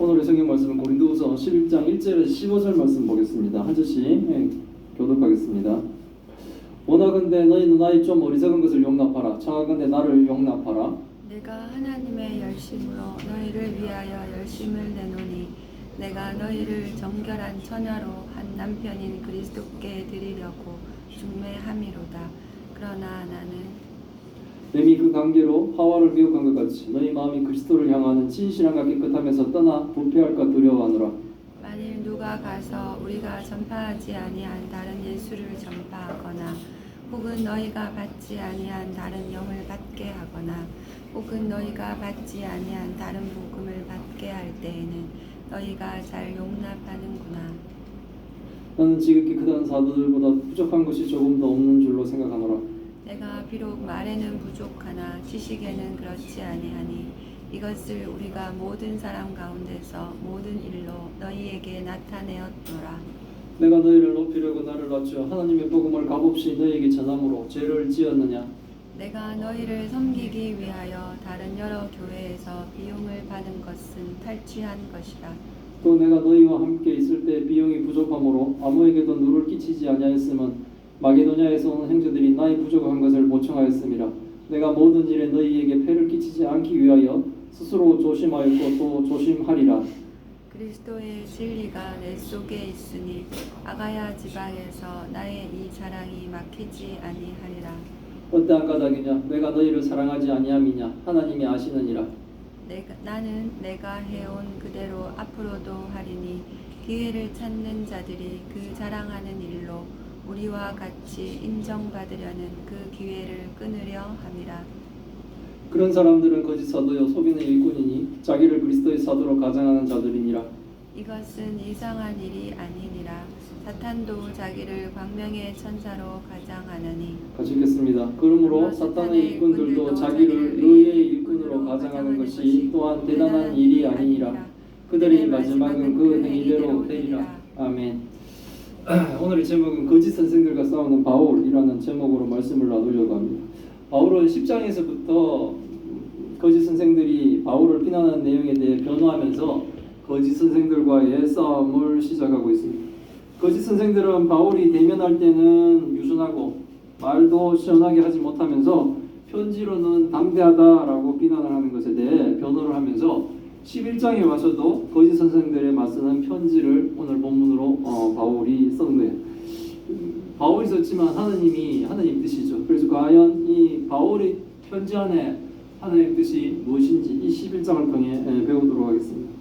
오늘의 성경 말씀은 고린도후서 11장 1절에서 15절 말씀 보겠습니다. 한 절씩 교독하겠습니다. 원하건대 너희는 나의 좀 어리석은 것을 용납하라. 청하건대 나를 용납하라. 내가 하나님의 열심으로 너희를 위하여 열심을 내노니 내가 너희를 정결한 처녀로 한 남편인 그리스도께 드리려고 중매함이로다. 그러나 나는 뱀이 그 관계로 하와를 미혹한 것 같이 너희 마음이 그리스도를 향하는 진실함과 깨끗함에서 떠나 부패할까 두려워하노라. 만일 누가 가서 우리가 전파하지 아니한 다른 예수를 전파하거나 혹은 너희가 받지 아니한 다른 영을 받게 하거나 혹은 너희가 받지 아니한 다른 복음을 받게 할 때에는 너희가 잘 용납하는구나. 나는 지극히 크다는 사도들보다 부족한 것이 조금도 없는 줄로 생각하노라. 내가 비록 말에는 부족하나 지식에는 그렇지 아니하니 이것을 우리가 모든 사람 가운데서 모든 일로 너희에게 나타내었노라. 내가 너희를 높이려고 나를 낮추어 하나님의 복음을 값없이 너희에게 전함으로 죄를 지었느냐? 내가 너희를 섬기기 위하여 다른 여러 교회에서 비용을 받은 것은 탈취한 것이라. 또 내가 너희와 함께 있을 때 비용이 부족함으로 아무에게도 누를 끼치지 아니하였으면 마게도냐에서 온 형제들이 나의 부족한 것을 보충하였음이라. 내가 모든 일에 너희에게 폐를 끼치지 않기 위하여 스스로 조심하였고 또 조심하리라. 그리스도의 진리가 내 속에 있으니 아가야 지방에서 나의 이 자랑이 막히지 아니하리라. 어떠한 까닭이냐? 내가 너희를 사랑하지 아니함이냐? 하나님이 아시느니라. 나는 내가 해온 그대로 앞으로도 하리니 기회를 찾는 자들이 그 자랑하는 일로 우리와 같이 인정받으려는 그 기회를 끊으려 함이라. 그런 사람들은 거짓 사도요 소비는 일꾼이니 자기를 그리스도의 사도로 가장하는 자들이니라. 이것은 이상한 일이 아니니라. 사탄도 자기를 광명의 천사로 가장하느니. 같이 읽겠습니다. 그러므로 사탄의 일꾼들도 자기를 의의 일꾼으로 가장하는 것이 또한 대단한 일이 아니니라. 그들의 마지막은 그 행위대로 되리라. 아멘. 오늘의 제목은 거짓 선생들과 싸우는 바울이라는 제목으로 말씀을 나누려고 합니다. 바울은 10장에서부터 거짓 선생들이 바울을 비난하는 내용에 대해 변호하면서 거짓 선생들과의 싸움을 시작하고 있습니다. 거짓 선생들은 바울이 대면할 때는 유순하고 말도 시원하게 하지 못하면서 편지로는 담대하다라고 비난을 하는 것에 대해 변호를 하면서 11장에 와서도 거짓 선생들에 맞서는 편지를 오늘 본문으로 바울이 쓴 거예요. 바울이 썼지만 하나님 뜻이죠. 그래서 과연 이 바울의 편지 안에 하나님 뜻이 무엇인지 이 11장을 통해 배우도록 하겠습니다.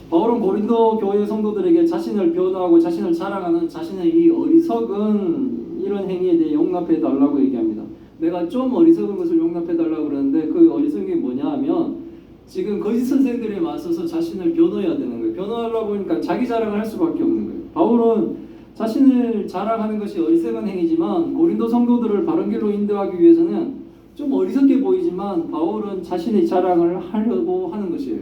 바울은 고린도 교회 성도들에게 자신을 변호하고 자신을 자랑하는 자신의 이 어리석은 이런 행위에 대해 용납해 달라고 얘기합니다. 내가 좀 어리석은 것을 용납해 달라고 그러는데 그 어리석은 게 뭐냐 하면 지금 거짓 선생들에 맞서서 자신을 변호해야 되는 거예요. 변호하려고 하니까 자기 자랑을 할 수밖에 없는 거예요. 바울은 자신을 자랑하는 것이 어리석은 행위지만 고린도 성도들을 바른 길로 인도하기 위해서는 좀 어리석게 보이지만 바울은 자신의 자랑을 하려고 하는 것이에요.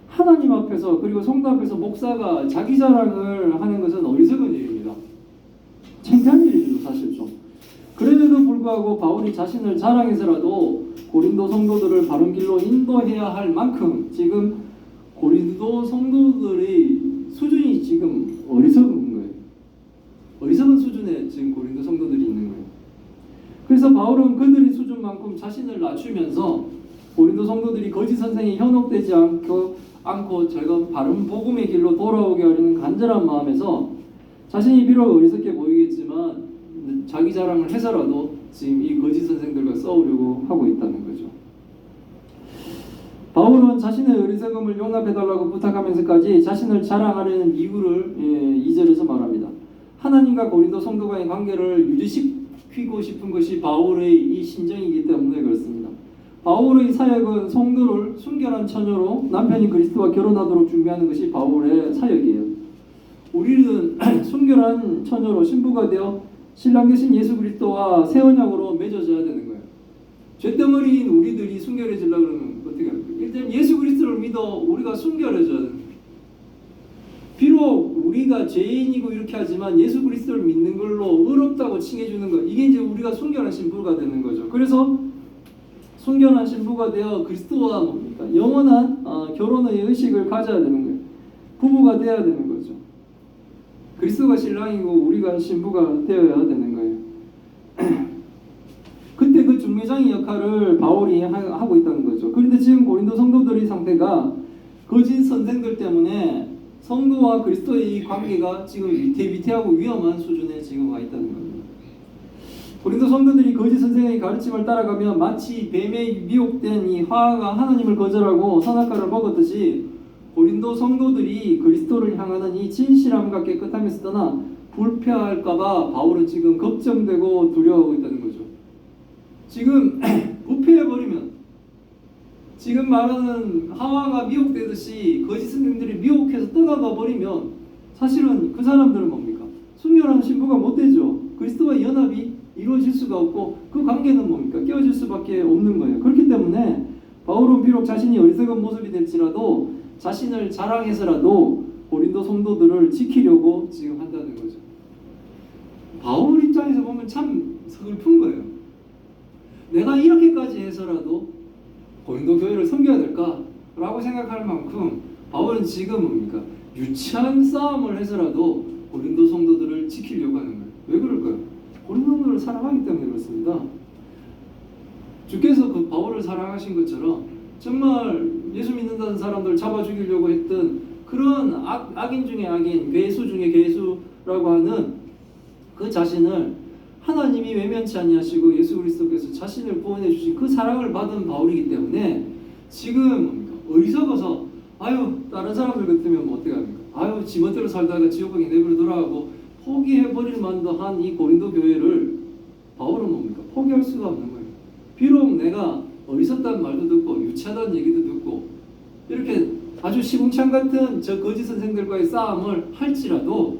하나님 앞에서 그리고 성도 앞에서 목사가 자기 자랑을 하는 것은 어리석은 일입니다. 창피한 일이죠, 사실 좀. 그럼에도 불구하고 바울이 자신을 자랑해서라도 고린도 성도들을 바른 길로 인도해야 할 만큼 지금 고린도 성도들의 수준이 지금 어리석은 거예요. 어리석은 수준에 지금 고린도 성도들이 있는 거예요. 그래서 바울은 그들의 수준만큼 자신을 낮추면서 고린도 성도들이 거짓 선생에 현혹되지 않고 제가 바른 복음의 길로 돌아오게 하려는 간절한 마음에서 자신이 비록 어리석게 보이겠지만 자기 자랑을 해서라도 지금 이 거짓 선생들과 싸우려고 하고 있다는 거죠. 바울은 자신의 어리석음을 용납해달라고 부탁하면서까지 자신을 자랑하려는 이유를 2절에서 말합니다. 하나님과 고린도 성도와의 관계를 유지시키고 싶은 것이 바울의 이 심정이기 때문에 그렇습니다. 바울의 사역은 성도를 순결한 처녀로 남편인 그리스도와 결혼하도록 준비하는 것이 바울의 사역이에요. 우리는 순결한 처녀로 신부가 되어 신랑 되신 예수 그리스도와 새 언약으로 맺어져야 되는 거예요. 죄덩어리인 우리들이 순결해지려고 그러면 어떻게 합니까? 일단 예수 그리스도를 믿어 우리가 순결해져야 돼요. 비록 우리가 죄인이고 이렇게 하지만 예수 그리스도를 믿는 걸로 의롭다고 칭해주는 거, 이게 이제 우리가 순결한 신부가 되는 거죠. 그래서 순결한 신부가 되어 그리스도와 뭡니까? 영원한 결혼의 의식을 가져야 되는 거예요. 부부가 되어야 되는 거죠. 그리스도가 신랑이고 우리가 신부가 되어야 되는 거예요. 그때 그 중매장의 역할을 바울이 하고 있다는 거죠. 그런데 지금 고린도 성도들의 상태가 거짓 선생들 때문에 성도와 그리스도의 이 관계가 지금 위태위태하고 위험한 수준에 지금 와 있다는 겁니다. 고린도 성도들이 거짓 선생의 가르침을 따라가며 마치 뱀에 미혹된 이 화가 하나님을 거절하고 선악과를 먹었듯이 고린도 성도들이 그리스도를 향하는 이 진실함과 깨끗함에서 떠나 불패할까봐 바울은 지금 걱정되고 두려워하고 있다는 거죠. 지금 부패해버리면, 지금 말하는 하와가 미혹되듯이 거짓 선생들이 미혹해서 떠나가 버리면 사실은 그 사람들은 뭡니까? 순결한 신부가 못 되죠. 그리스도와 연합이 이루어질 수가 없고 그 관계는 뭡니까? 깨어질 수밖에 없는 거예요. 그렇기 때문에 바울은 비록 자신이 어리석은 모습이 될지라도 자신을 자랑해서라도 고린도 성도들을 지키려고 지금 한다는 거죠. 바울 입장에서 보면 참 슬픈 거예요. 내가 이렇게까지 해서라도 고린도 교회를 섬겨야 될까라고 생각할 만큼 바울은 지금 뭡니까? 유치한 싸움을 해서라도 고린도 성도들을 지키려고 하는 거예요. 왜 그럴까요? 고린도 성도를 사랑하기 때문에 그렇습니다. 주께서 그 바울을 사랑하신 것처럼 정말 예수 믿는다는 사람들 잡아 죽이려고 했던 그런 악인 중에 악인, 괴수 중에 괴수라고 하는 그 자신을 하나님이 외면치 아니하시고 예수 그리스도께서 자신을 구원해 주신 그 사랑을 받은 바울이기 때문에 지금 뭡니까? 어리석어서 다른 사람들 같으면 뭐 어떻게 합니까? 지멋대로 살다가 지옥 가게 내버려 돌아가고 포기해버릴 만도 한 이 고린도 교회를 바울은 뭡니까? 포기할 수가 없는 거예요. 비록 내가 어리석다는 말도 듣고 유치하다는 얘기도 듣고 이렇게 아주 시궁창 같은 저 거짓 선생들과의 싸움을 할지라도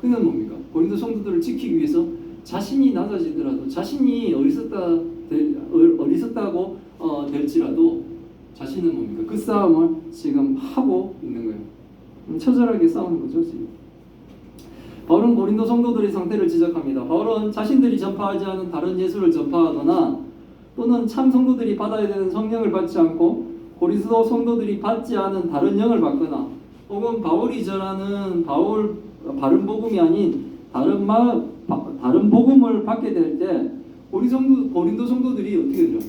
그는 뭡니까? 고린도 성도들을 지키기 위해서 자신이 낮아지더라도 자신이 어리석다고 될지라도 자신은 뭡니까? 그 싸움을 지금 하고 있는 거예요. 처절하게 싸우는 거죠 지금. 바울은 고린도 성도들의 상태를 지적합니다. 바울은 자신들이 전파하지 않은 다른 예수를 전파하거나 또는 참 성도들이 받아야 되는 성령을 받지 않고 고린도 성도들이 받지 않은 다른 영을 받거나 혹은 바울이 전하는 바른 복음이 아닌 다른 복음을 받게 될 때 고린도 성도들이 어떻게 되죠?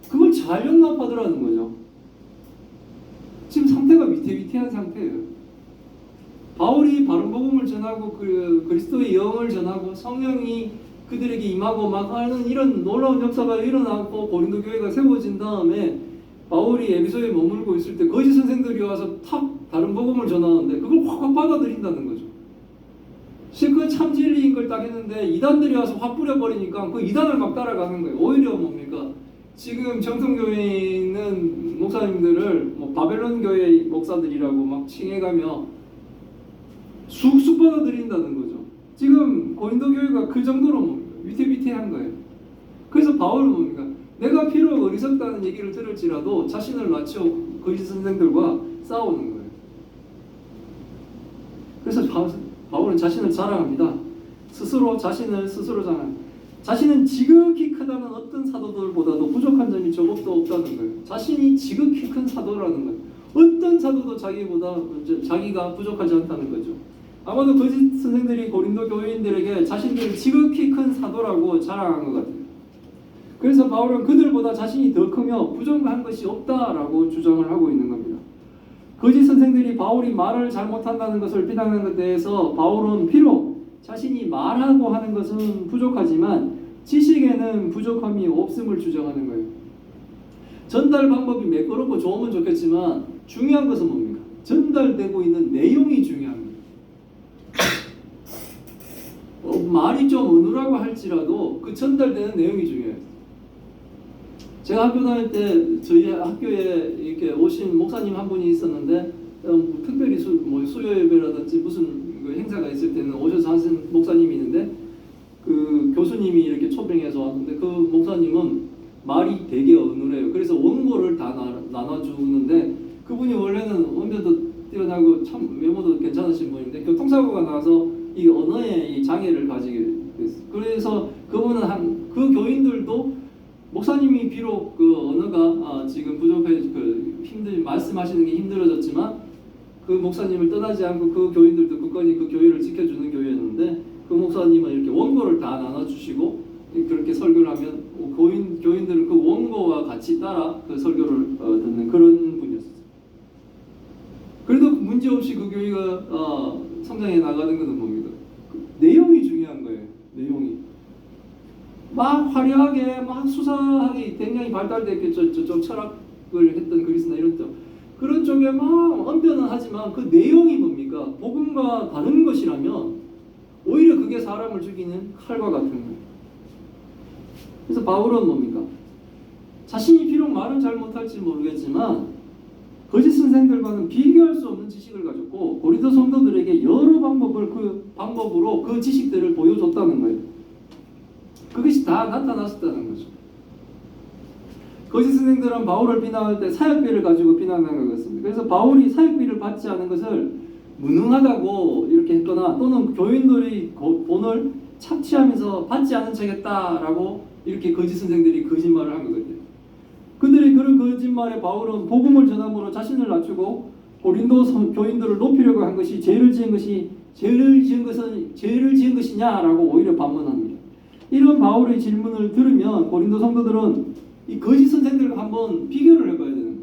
그걸 잘 용납하더라는 거죠. 지금 상태가 위태위태한 상태예요. 바울이 바른 복음을 전하고 그리스도의 영을 전하고 성령이 그들에게 임하고 막 하는 이런 놀라운 역사가 일어나고 고린도 교회가 세워진 다음에 바울이 에베소에 머물고 있을 때 거짓 선생들이 와서 탁 다른 복음을 전하는데 그걸 확 받아들인다는 거죠. 실컷 참 진리인 걸 딱 했는데 이단들이 와서 확 뿌려버리니까 그 이단을 막 따라가는 거예요. 오히려 뭡니까? 지금 정통교회에 있는 목사님들을 바벨론 교회 목사들이라고 막 칭해가며 쑥쑥 받아들인다는 거죠. 지금 고린도 교회가 그 정도로 뭡니까? 위태위태한 거예요. 그래서 바울은 뭡니까? 내가 비록 어리석다는 얘기를 들을지라도 자신을 낮추고 거짓 선생들과 싸우는 거예요. 그래서 바울은 자신을 자랑합니다. 자신을 스스로 자랑합니다. 자신은 지극히 크다는 어떤 사도들보다도 부족한 점이 조금도 없다는 거예요. 자신이 지극히 큰 사도라는 거예요. 어떤 사도도 자기가 부족하지 않다는 거죠. 아마도 거짓 선생들이 고린도 교회인들에게 자신들을 지극히 큰 사도라고 자랑한 것 같아요. 그래서 바울은 그들보다 자신이 더 크며 부족한 것이 없다라고 주장을 하고 있는 겁니다. 거짓 선생들이 바울이 말을 잘못한다는 것을 비난하는 것에 대해서 바울은 비록 자신이 말하고 하는 것은 부족하지만 지식에는 부족함이 없음을 주장하는 거예요. 전달 방법이 매끄럽고 좋으면 좋겠지만 중요한 것은 뭡니까? 전달되고 있는 내용이 중요합니다. 말이 좀 어눌하고 할지라도 그 전달되는 내용이 중요해요. 제가 학교 다닐 때 저희 학교에 이렇게 오신 목사님 한 분이 있었는데 특별히 수요 예배라든지 무슨 행사가 있을 때는 오셔서 하신 목사님이 있는데 그 교수님이 이렇게 초빙해서 왔는데 그 목사님은 말이 되게 어눌해요. 그래서 원고를 다 나눠주는데 그분이 원래는 언변도 뛰어나고 참 외모도 괜찮으신 분인데 교통사고가 나서 이 언어의 이 장애를 가지게 됐어요. 그래서 그분은 그 교인들도 목사님이 비록 그 언어가 지금 부족해 말씀하시는 게 힘들어졌지만 그 목사님을 떠나지 않고 그 교인들도 굳건히 그 교회를 지켜주는 교회였는데 그 목사님은 이렇게 원고를 다 나눠주시고 그렇게 설교를 하면 교인들은 그 원고와 같이 따라 그 설교를 듣는 그런 분이었어요. 그래도 문제없이 그 교회가 성장해 나가는 것은 뭡니까? 그 내용이 중요한 거예요. 내용이 막 화려하게 막 수사하게 굉장히 발달됐겠죠. 저쪽 철학을 했던 그리스나 이런 쪽 그런 쪽에 막 언변은 하지만 그 내용이 뭡니까? 복음과 다른 것이라면 오히려 그게 사람을 죽이는 칼과 같은 거예요. 그래서 바울은 뭡니까? 자신이 비록 말은 잘 못할지 모르겠지만 거짓 선생들과는 비교할 수 없는 지식을 가졌고 고린도 성도들에게 여러 방법으로 그 지식들을 보여줬다는 거예요. 그것이 다 나타났었다는 거죠. 거짓 선생들은 바울을 비난할 때 사역비를 가지고 비난한 것같습니다. 그래서 바울이 사역비를 받지 않은 것을 무능하다고 이렇게 했거나 또는 교인들이 돈을 착취하면서 받지 않은 척했다라고 이렇게 거짓 선생들이 거짓말을 한 거거든요. 그들의 그런 거짓말에 바울은 복음을 전함으로 자신을 낮추고 고린도 교인들을 높이려고 한 것이 죄를 지은 것이냐라고 오히려 반문합니다. 이런 바울의 질문을 들으면 고린도 성도들은 이 거짓 선생들과 한번 비교를 해봐야 되는 거예요.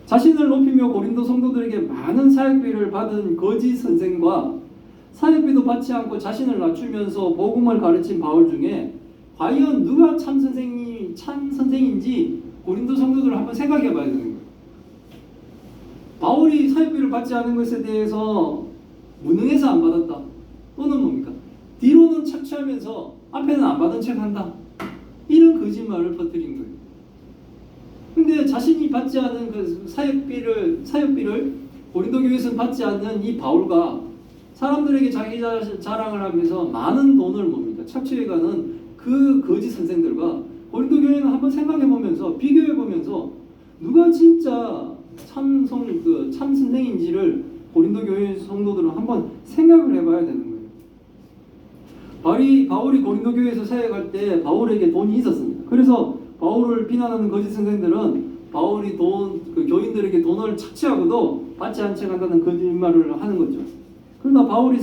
자신을 높이며 고린도 성도들에게 많은 사역비를 받은 거짓 선생과 사역비도 받지 않고 자신을 낮추면서 복음을 가르친 바울 중에 과연 누가 참 선생인지 고린도 성도들을 한번 생각해 봐야 되는 거예요. 바울이 사역비를 받지 않은 것에 대해서 무능해서 안 받았다. 또는 뭡니까? 뒤로는 착취하면서 앞에는 안 받은 척 한다. 이런 거짓말을 퍼뜨린 거예요. 근데 자신이 받지 않은 그 사역비를 고린도 교회에서는 받지 않는 이 바울과 사람들에게 자기 자랑을 하면서 많은 돈을 뭡니까? 착취해가는 그 거짓 선생들과 고린도 교회는 한번 생각해보면서 비교해보면서 누가 진짜 참 선생인지를 고린도 교회 성도들은 한번 생각을 해봐야 되는 거예요. 바울이 고린도 교회에서 사역할 때 바울에게 돈이 있었습니다. 그래서 바울을 비난하는 거짓 선생들은 바울이 그 교인들에게 돈을 착취하고도 받지 않지 한다는 거짓말을 하는 거죠. 그러나 바울이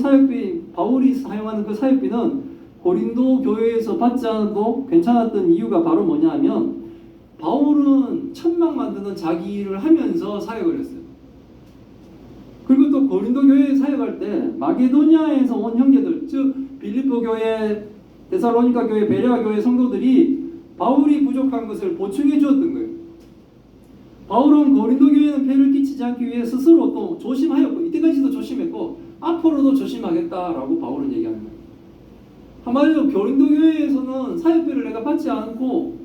사용하는 그 사역비는 고린도 교회에서 받지 않아도 괜찮았던 이유가 바로 뭐냐 하면 바울은 천막 만드는 자기 일을 하면서 사역을 했어요. 그리고 또 고린도 교회에 사역할 때 마게도니아에서 온 형제들, 즉 빌립보 교회, 데살로니가 교회, 베레아 교회 성도들이 바울이 부족한 것을 보충해 주었던 거예요. 바울은 고린도 교회는 폐를 끼치지 않기 위해 스스로 또 조심하였고 이때까지도 조심했고 앞으로도 조심하겠다라고 바울은 얘기하는 거예요. 한마디로 고린도 교회에서는 사역비를 내가 받지 않고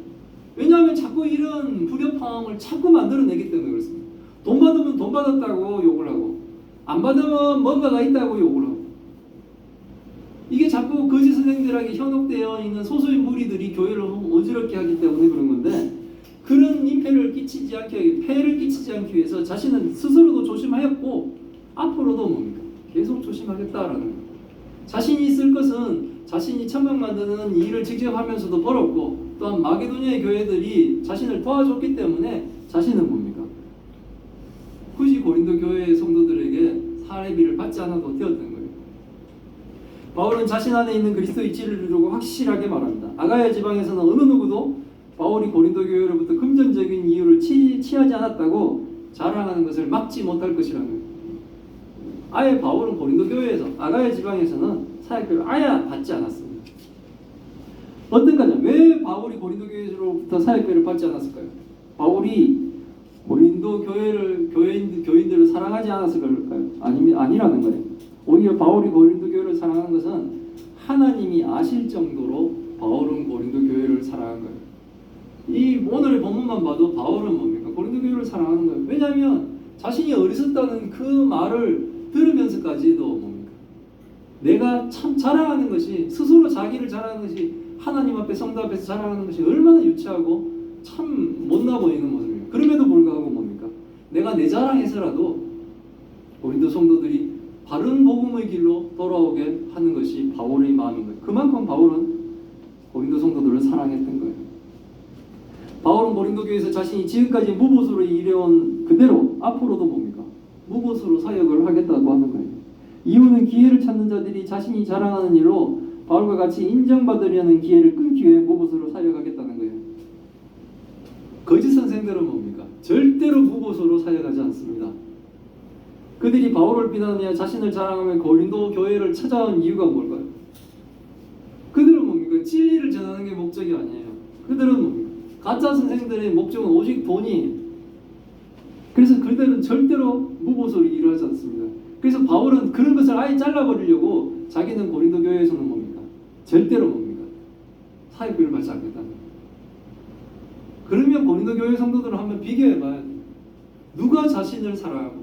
왜냐하면 자꾸 이런 불협화음을 자꾸 만들어내기 때문에 그렇습니다. 돈 받으면 돈 받았다고 욕을 하고 안 받으면 뭔가가 있다고 욕을 하고 이게 자꾸 거짓 선생들에게 현혹되어 있는 소수의 무리들이 교회를 어지럽게 하기 때문에 그런 건데 그런 폐를 끼치지 않기 위해서 자신은 스스로도 조심하였고 앞으로도 뭡니까? 계속 조심하겠다라는 거예요. 자신이 쓸 것은 자신이 천막 만드는 일을 직접 하면서도 벌었고 또한 마게도니아의 교회들이 자신을 도와줬기 때문에 자신은 뭡니까? 굳이 고린도 교회의 성도들에게 사례비를 받지 않아도 되었던 거예요. 바울은 자신 안에 있는 그리스도 이치를 두고 확실하게 말합니다. 아가야 지방에서는 어느 누구도 바울이 고린도 교회로부터 금전적인 이유를 취하지 않았다고 자랑하는 것을 막지 못할 것이라는 거예요. 아예 바울은 고린도 교회에서 아가야 지방에서는 사역비를 아예 받지 않았습니다. 어떤가요? 왜 바울이 고린도 교회로부터 사역비를 받지 않았을까요? 바울이 고린도 교인들을 사랑하지 않았을 걸까요? 아니라는 거예요. 오히려 바울이 고린도 교회를 사랑하는 것은 하나님이 아실 정도로 바울은 고린도 교회를 사랑한 거예요. 이 오늘의 본문만 봐도 바울은 뭡니까? 고린도 교회를 사랑하는 거예요. 왜냐하면 자신이 어리석다는 그 말을 들으면서까지도 뭡니까? 내가 참 자랑하는 것이 스스로 자기를 자랑하는 것이 하나님 앞에 성도 앞에서 자랑하는 것이 얼마나 유치하고 참 못나 보이는 모습이에요. 그럼에도 불구하고 뭡니까? 내가 내 자랑해서라도 고린도 성도들이 바른 복음의 길로 돌아오게 하는 것이 바울의 마음인 거예요. 그만큼 바울은 고린도 성도들을 사랑했던 거예요. 바울은 고린도 교회에서 자신이 지금까지 무보수로 일해온 그대로 앞으로도 뭡니까? 무보수로 사역을 하겠다고 하는 거예요. 이유는 기회를 찾는 자들이 자신이 자랑하는 일로 바울과 같이 인정받으려는 기회를 끊기 위해 무보수로 사역하겠다는 거예요. 거짓 선생들은 뭡니까? 절대로 무보수로 사역하지 않습니다. 그들이 바울을 비난하며 자신을 자랑하며 고린도 교회를 찾아온 이유가 뭘까요? 그들은 뭡니까? 진리를 전하는 게 목적이 아니에요. 그들은 뭡니까? 가짜 선생들의 목적은 오직 돈이에요. 그래서 그들은 절대로 무보수로 일을 하지 않습니다. 그래서 바울은 그런 것을 아예 잘라버리려고 자기는 고린도 교회에서는 뭡니까? 절대로 뭡니까? 사역비를 받지 않겠다는 거예요. 그러면 고린도 교회 성도들을 한번 비교해봐야 돼요. 누가 자신을 사랑하고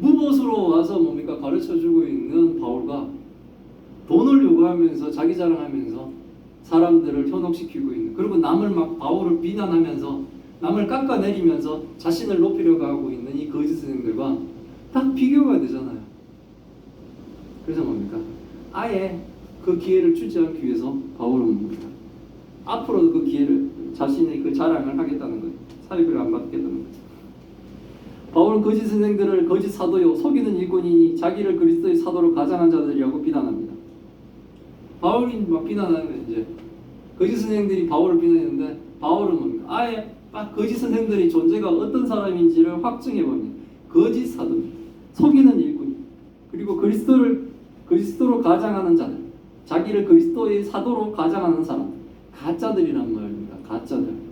무보수로 와서 뭡니까? 가르쳐주고 있는 바울과 돈을 요구하면서 자기 자랑하면서 사람들을 현혹시키고 있는, 그리고 남을 막 바울을 비난하면서 남을 깎아내리면서 자신을 높이려고 하고 있는 이 거짓 선생들과 딱 비교가 되잖아요. 그래서 뭡니까? 아예 그 기회를 주지 않기 위해서 바울은 뭡니까? 앞으로도 그 기회를 자신의 그 자랑을 하겠다는 거예요. 사역을 안 받겠다는 거예요. 바울은 거짓 선생들을 거짓 사도요 속이는 일꾼이니 자기를 그리스도의 사도로 가장한 자들이라고 비난합니다. 바울이 막 비난하는 이제 거짓 선생들이 바울을 비난했는데 바울은 뭡니까? 아예 딱 거짓 선생들의 존재가 어떤 사람인지를 확증해 봅니다. 거짓 사도, 속이는 일꾼, 그리고 그리스도로 가장하는 자들, 자기를 그리스도의 사도로 가장하는 사람, 가짜들이란 말입니다. 가짜들.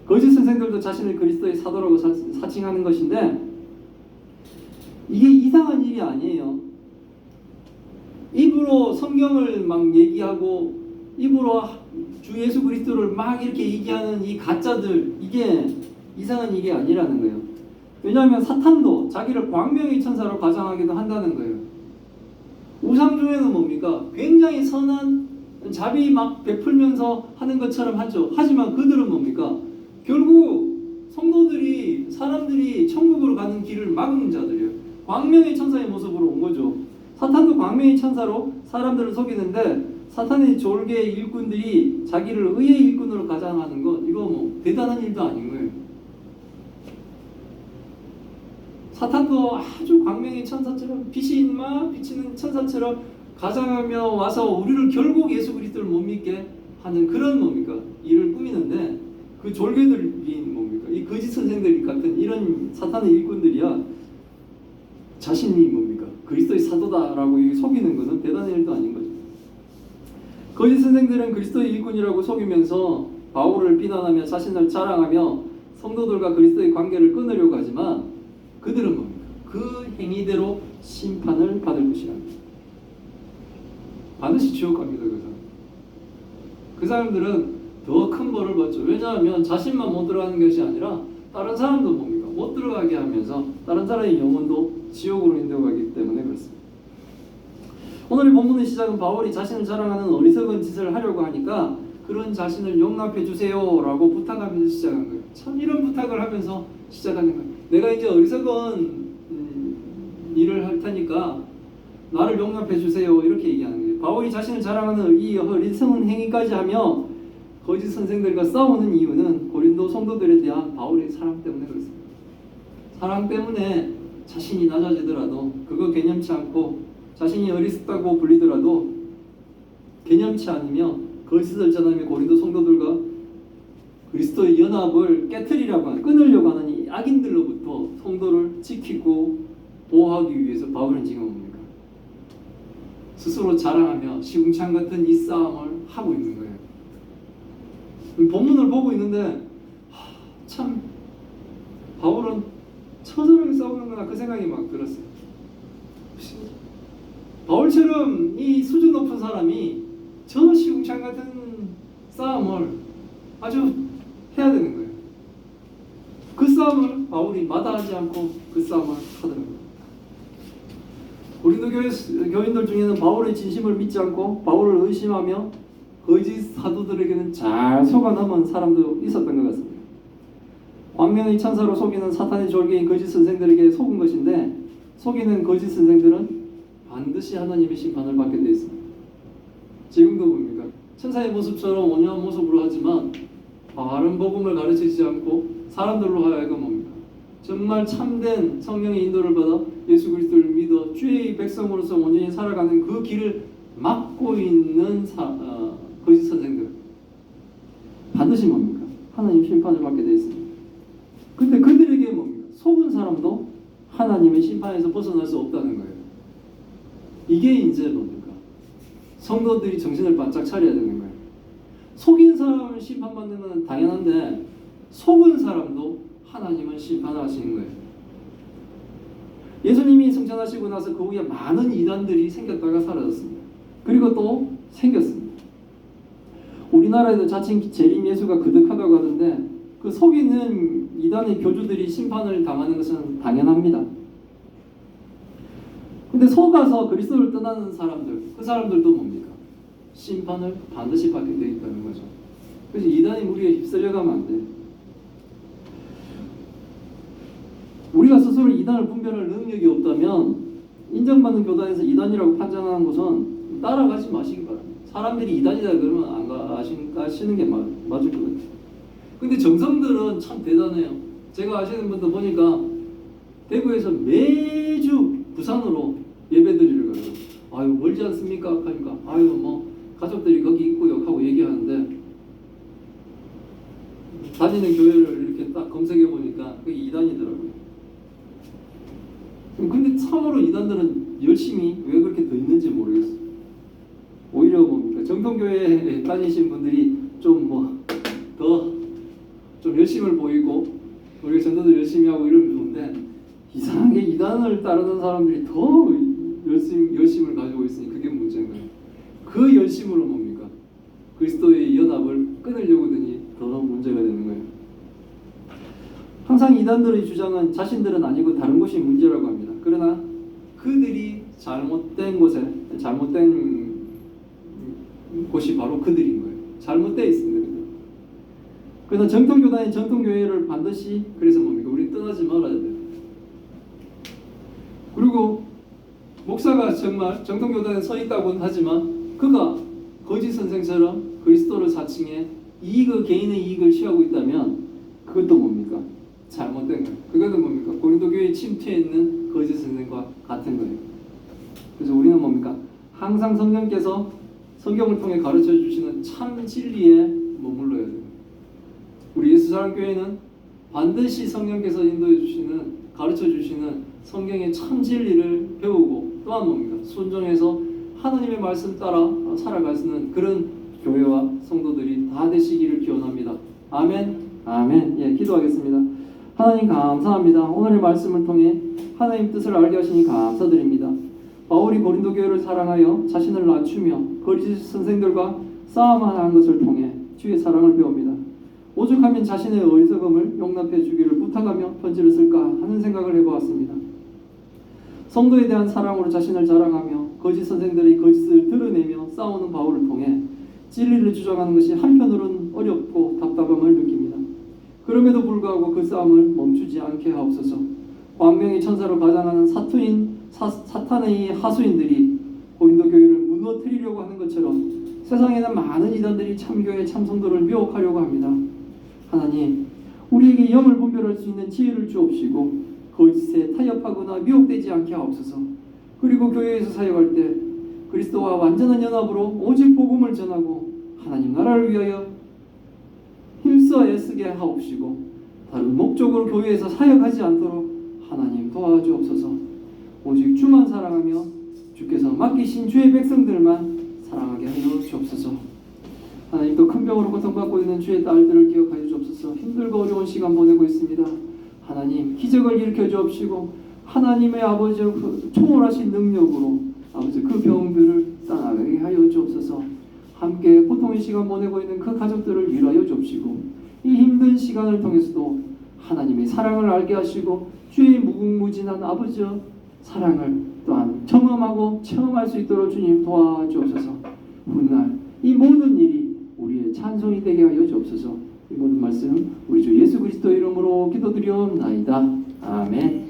거짓 선생들도 자신을 그리스도의 사도라고 사칭하는 것인데 이게 이상한 일이 아니에요. 입으로 성경을 막 얘기하고 입으로 주 예수 그리스도를 막 이렇게 얘기하는 이 가짜들, 이게 이상한 일이 아니라는 거예요. 왜냐하면 사탄도 자기를 광명의 천사로 가장하기도 한다는 거예요. 우상중에는 뭡니까? 굉장히 선한 자비 막 베풀면서 하는 것처럼 하죠. 하지만 그들은 뭡니까? 결국 성도들이, 사람들이 천국으로 가는 길을 막는 자들이에요. 광명의 천사의 모습으로 온 거죠. 사탄도 광명의 천사로 사람들을 속이는데 사탄의 졸개의 일꾼들이 자기를 의의 일꾼으로 가장하는 것, 이거 뭐 대단한 일도 아닌 거예요. 사탄도 아주 광명의 천사처럼 빛이 막 비치는 천사처럼 가장하며 와서 우리를 결국 예수 그리스도를 못 믿게 하는 그런 뭡니까? 일을 꾸미는데 그 졸개들이 뭡니까? 이 거짓 선생들 같은 이런 사탄의 일꾼들이야 자신이 뭡니까? 그리스도의 사도다라고 속이는 것은 대단한 일도 아닌 거죠. 거짓 선생들은 그리스도의 일꾼이라고 속이면서 바울을 비난하며 자신을 자랑하며 성도들과 그리스도의 관계를 끊으려고 하지만 그들은 뭡니까? 그 행위대로 심판을 받을 것이라. 반드시 지옥 갑니다. 그 사람들은 더 큰 벌을 받죠. 왜냐하면 자신만 못 들어가는 것이 아니라 다른 사람도 뭡니까? 못 들어가게 하면서 다른 사람의 영혼도 지옥으로 인도하기 때문에 그렇습니다. 오늘 본문의 시작은 바울이 자신을 자랑하는 어리석은 짓을 하려고 하니까 그런 자신을 용납해 주세요라고 부탁하면서 시작한 거예요. 참 이런 부탁을 하면서 시작하는 거예요. 내가 이제 어리석은 일을 할 테니까 나를 용납해 주세요 이렇게 얘기하는 거예요. 바울이 자신을 자랑하는 이 어리석은 행위까지 하며 거짓 선생들과 싸우는 이유는 고린도 성도들에 대한 바울의 사랑 때문에 그렇습니다. 사랑 때문에 자신이 낮아지더라도 그거 개념치 않고 자신이 어리석다고 불리더라도 개념치 않으며 거짓을 전하며 고린도 성도들과 그리스도의 연합을 깨트리려고 하는, 끊으려고 하는 이 악인들로부터 성도를 지키고 보호하기 위해서 바울은 지금 뭡니까? 스스로 자랑하며 시궁창 같은 이 싸움을 하고 있는 거예요. 본문을 보고 있는데 참 바울은 처절하게 싸우는구나 그 생각이 막 들었어요. 바울처럼 이 수준 높은 사람이 저 시궁창 같은 싸움을 아주 해야 되는 거예요. 그 싸움을 바울이 마다하지 않고 그 싸움을 하더라고요. 고린도 교인들 중에는 바울의 진심을 믿지 않고 바울을 의심하며 거짓 사도들에게는 잘 속아넘은 사람도 있었던 것 같습니다. 광명의 천사로 속이는 사탄의 졸개인 거짓 선생들에게 속은 것인데 속이는 거짓 선생들은 반드시 하나님의 심판을 받게 되어 있습니다. 지금도 봅니까? 천사의 모습처럼 온유한 모습으로 하지만 바른 복음을 가르치지 않고 사람들로 하여금 뭡니까? 정말 참된 성령의 인도를 받아 예수 그리스도를 믿어 주의 백성으로서 온전히 살아가는 그 길을 막고 있는 거짓 선생들, 반드시 뭡니까? 하나님 심판을 받게 되어 있습니다. 근데 그들에게 뭡니까? 속은 사람도 하나님의 심판에서 벗어날 수 없다는 거예요. 이게 이제 뭡니까? 성도들이 정신을 바짝 차려야 되는 거예요. 속인 사람을 심판받는 건 당연한데 속은 사람도 하나님은 심판을 하시는 거예요. 예수님이 승천하시고 나서 그 후에 많은 이단들이 생겼다가 사라졌습니다. 그리고 또 생겼습니다. 우리나라에도 자칭 재림 예수가 그득하다고 하던데 그 속이는 이단의 교주들이 심판을 당하는 것은 당연합니다. 근데 속아서 그리스도를 떠나는 사람들, 그 사람들도 뭡니까? 심판을 반드시 받게 되어 있다는 거죠. 그래서 이단의 무리에 휩쓸려가면 안 돼요. 우리가 스스로 이단을 분별할 능력이 없다면 인정받는 교단에서 이단이라고 판단하는 것은 따라가지 마시기 바랍니다. 사람들이 이단이다 그러면 안 가시는 게 맞을 것 같아요. 근데 정성들은 참 대단해요. 제가 아시는 분들 보니까 대구에서 매주 부산으로 예배드리러 가요. 아유 멀지 않습니까? 하니까 아유 뭐 가족들이 거기 있고요 하고 얘기하는데 다니는 교회를 이렇게 딱 검색해 보니까 그게 이단이더라고요. 근데 참으로 이단들은 열심히 왜 그렇게 더 있는지 모르겠어요. 오히려 뭡니까? 정통교회에 다니신 분들이 좀 더 좀 열심을 보이고 우리 전도도 열심히 하고 이러면 좋은데 이상하게 이단을 따르는 사람들이 더 열심을 가지고 있으니 그게 문제인 거예요. 그 열심으로 뭡니까? 그리스도의 연합을 끊으려고 하더니 더 문제가 되는 거예요. 항상 이단들의 주장은 자신들은 아니고 다른 것이 문제라고 합니다. 그러나 그들이 잘못된 곳이 바로 그들인 거예요. 잘못되어 있습니다. 그러나 정통교단의 정통교회를 반드시 그래서 뭡니까? 우리 떠나지 말아야 돼요. 그리고 목사가 정말 정통교단에 서 있다고는 하지만 그가 거짓 선생처럼 그리스도를 사칭해 개인의 이익을 취하고 있다면 그것도 뭡니까? 잘못된 거예요. 그것은 뭡니까? 고린도 교회에 침투해 있는 거짓 선생과 같은 거예요. 그래서 우리는 뭡니까? 항상 성령께서 성경을 통해 가르쳐 주시는 참 진리에 머물러야 돼요. 우리 예수사랑교회는 반드시 성령께서 인도해 주시는 가르쳐 주시는 성경의 참 진리를 배우고 또한 뭡니까? 순종해서 하나님의 말씀 따라 살아갈 수 있는 그런 교회와 성도들이 다 되시기를 기원합니다. 아멘. 아멘. 예, 기도하겠습니다. 하나님 감사합니다. 오늘의 말씀을 통해 하나님 뜻을 알게 하시니 감사드립니다. 바울이 고린도 교회를 사랑하여 자신을 낮추며 거짓 선생들과 싸움하는 것을 통해 주의 사랑을 배웁니다. 오죽하면 자신의 어리석음을 용납해 주기를 부탁하며 편지를 쓸까 하는 생각을 해보았습니다. 성도에 대한 사랑으로 자신을 자랑하며 거짓 선생들의 거짓을 드러내며 싸우는 바울을 통해 진리를 주장하는 것이 한편으로는 어렵고 답답함을 느낍니다. 그럼에도 불구하고 그 싸움을 멈추지 않게 하옵소서. 광명의 천사로 가장하는 사탄의 하수인들이 고린도 교회를 무너뜨리려고 하는 것처럼 세상에는 많은 이단들이 참교회 참성도를 미혹하려고 합니다. 하나님, 우리에게 영을 분별할 수 있는 지혜를 주옵시고 거짓에 타협하거나 미혹되지 않게 하옵소서. 그리고 교회에서 사역할 때 그리스도와 완전한 연합으로 오직 복음을 전하고 하나님 나라를 위하여 힘써 애쓰게 하옵시고 다른 목적으로 교회에서 사역하지 않도록 하나님 도와주옵소서. 오직 주만 사랑하며 주께서 맡기신 주의 백성들만 사랑하게 하여 주옵소서. 하나님, 또 큰 병으로 고통받고 있는 주의 딸들을 기억하여 주옵소서. 힘들고 어려운 시간 보내고 있습니다. 하나님, 기적을 일으켜 주옵시고 하나님의 아버지의 초월하신 능력으로 아버지 그 병들을 떠나게 하여 주옵소서. 함께 고통의 시간 보내고 있는 그 가족들을 위로하여 주옵시고 이 힘든 시간을 통해서도 하나님의 사랑을 알게 하시고 주의 무궁무진한 아버지의 사랑을 또한 경험하고 체험할 수 있도록 주님 도와주옵소서. 훗날 이 모든 일이 우리의 찬송이 되게 하여 주옵소서. 이 모든 말씀 우리 주 예수 그리스도의 이름으로 기도드리옵나이다. 아멘.